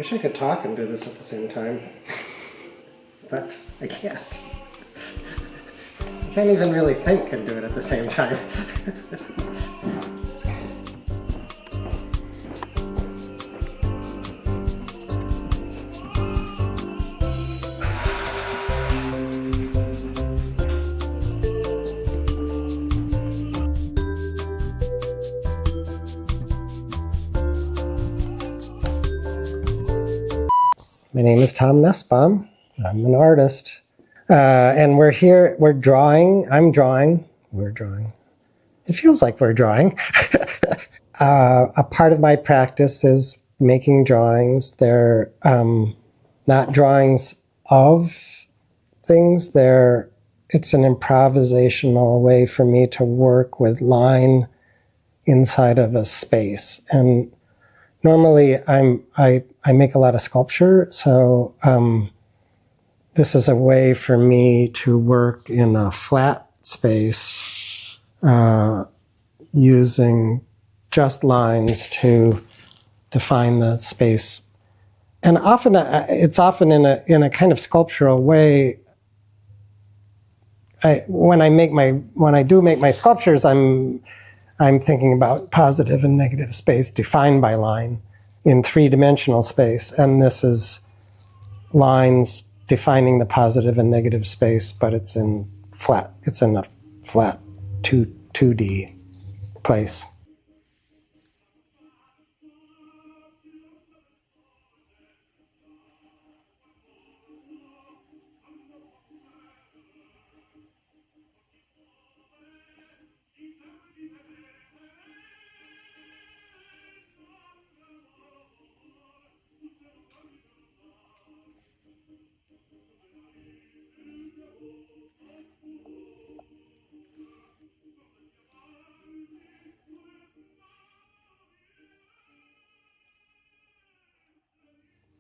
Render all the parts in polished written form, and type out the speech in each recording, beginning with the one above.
wish I could talk and do this at the same time, but I can't. I can't even really think and do it at the same time. My name is Tom Nussbaum. I'm an artist. And we're here, we're drawing. I'm drawing. We're drawing. It feels like we're drawing. A part of my practice is making drawings. They're not drawings of things. It's an improvisational way for me to work with line inside of a space. And normally I make a lot of sculpture, so this is a way for me to work in a flat space using just lines to define the space. And often it's often in a kind of sculptural way. When I do make my sculptures, I'm thinking about positive and negative space defined by line in three-dimensional space. And this is lines defining the positive and negative space, but it's in a flat 2D place.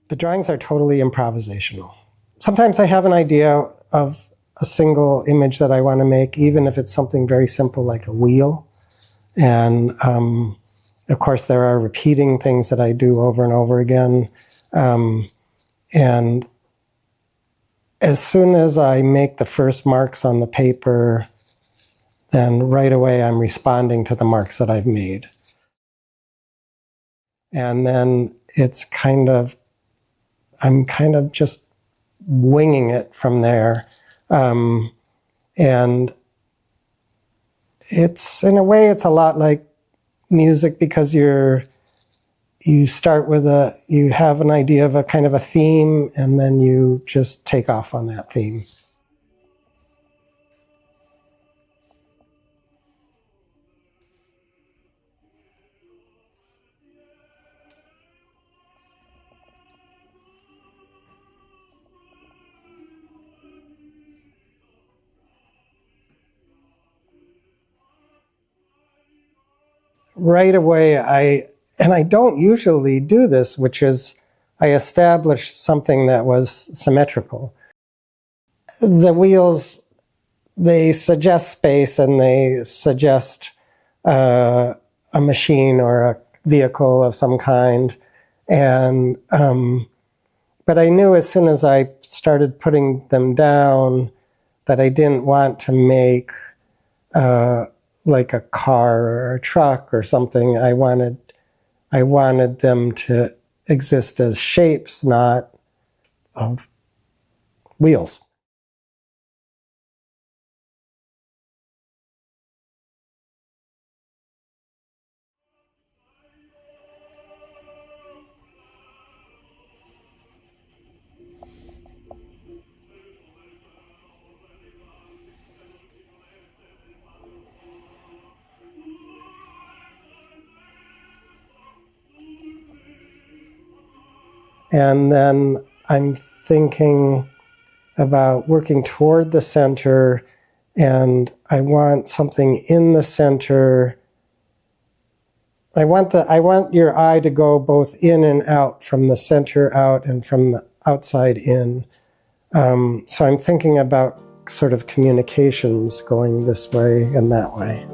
The drawings are totally improvisational. Sometimes I have an idea of a single image that I want to make, even if it's something very simple like a wheel. And of course, there are repeating things that I do over and over again. And as soon as I make the first marks on the paper, then right away I'm responding to the marks that I've made. And then I'm kind of just winging it from there. And in a way, it's a lot like music, because you have an idea of a kind of a theme, and then you just take off on that theme. Right away, I don't usually do this, which is I established something that was symmetrical. The wheels, they suggest space, and they suggest a machine or a vehicle of some kind. And but I knew as soon as I started putting them down that I didn't want to make like a car or a truck or something. I wanted them to exist as shapes, not of wheels. And then I'm thinking about working toward the center, and I want something in the center. I want your eye to go both in and out, from the center out and from the outside in. So I'm thinking about sort of communications going this way and that way.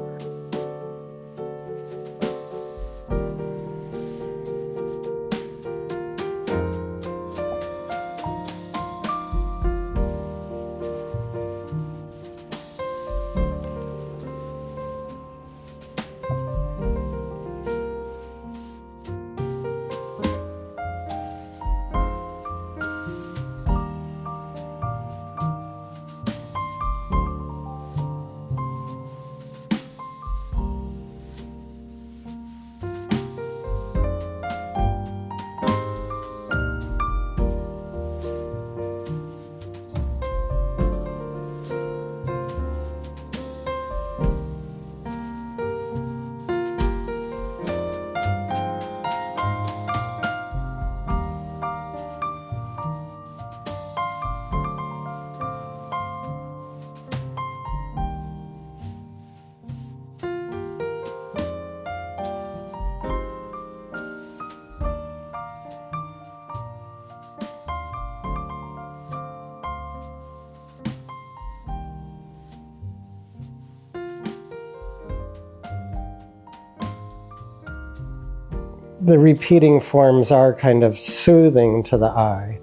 the repeating forms are kind of soothing to the eye.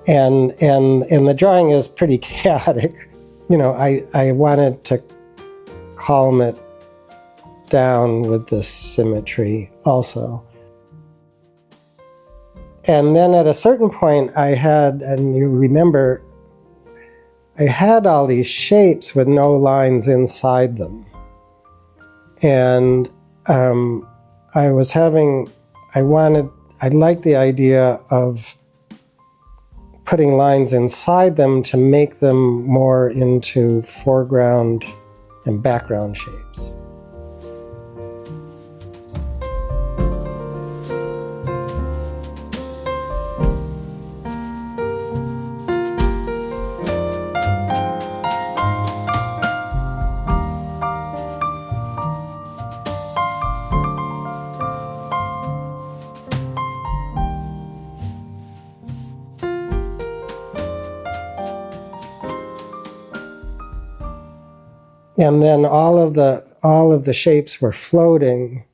And the drawing is pretty chaotic. I wanted to calm it down with this symmetry also. And then at a certain point I had, and you remember, I had all these shapes with no lines inside them. And I liked the idea of putting lines inside them to make them more into foreground and background shapes. And then all of the shapes were floating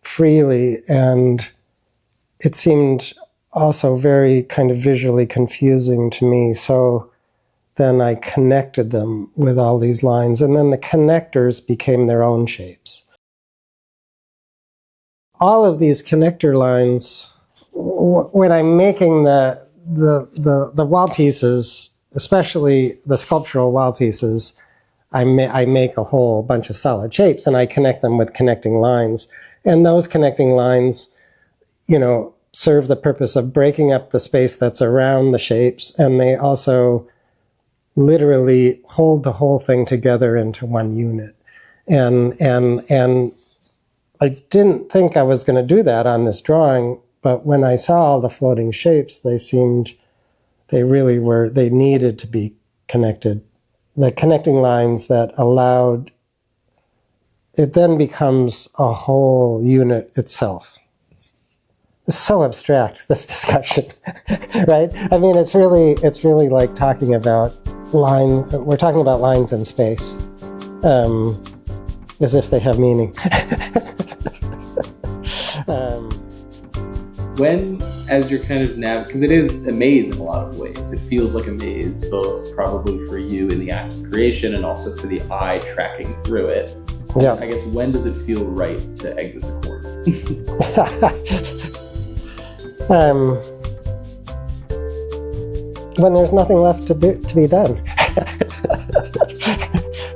freely, and it seemed also very kind of visually confusing to me. So then I connected them with all these lines, and then the connectors became their own shapes. All of these connector lines, when I'm making the wall pieces, especially the sculptural wall pieces, I make a whole bunch of solid shapes and I connect them with connecting lines. And those connecting lines, serve the purpose of breaking up the space that's around the shapes. And they also literally hold the whole thing together into one unit. And I didn't think I was going to do that on this drawing, but when I saw all the floating shapes, they needed to be connected. The connecting lines that allowed, it then becomes a whole unit itself. It's so abstract, this discussion, right? I mean, it's really like talking about we're talking about lines in space, as if they have meaning. When, as you're kind of because it is a maze in a lot of ways. It feels like a maze, both probably for you in the act of creation and also for the eye tracking through it. Yeah. I guess, when does it feel right to exit the corner? When there's nothing left to be done.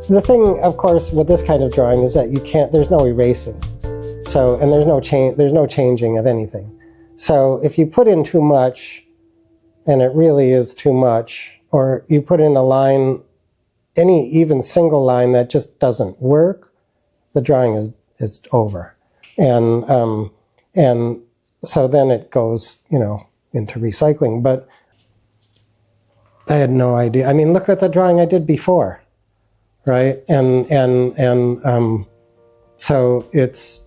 The thing, of course, with this kind of drawing is that there's no erasing. So, and there's no changing of anything. So if you put in too much, and it really is too much, or you put in a line, any even single line that just doesn't work, the drawing is over. And so then it goes, into recycling. But I had no idea. I mean, look at the drawing I did before, right? So it's,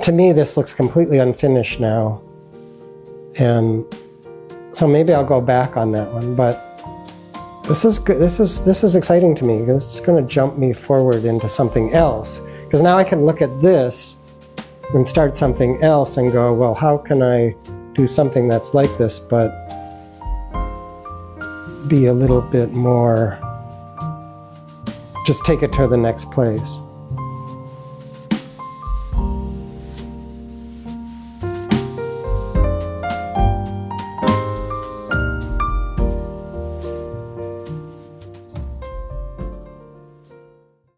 to me, this looks completely unfinished now. And so maybe I'll go back on that one, but this is good. This is exciting to me. This is going to jump me forward into something else, because now I can look at this and start something else and go, well, how can I do something that's like this, but be a little bit more, just take it to the next place.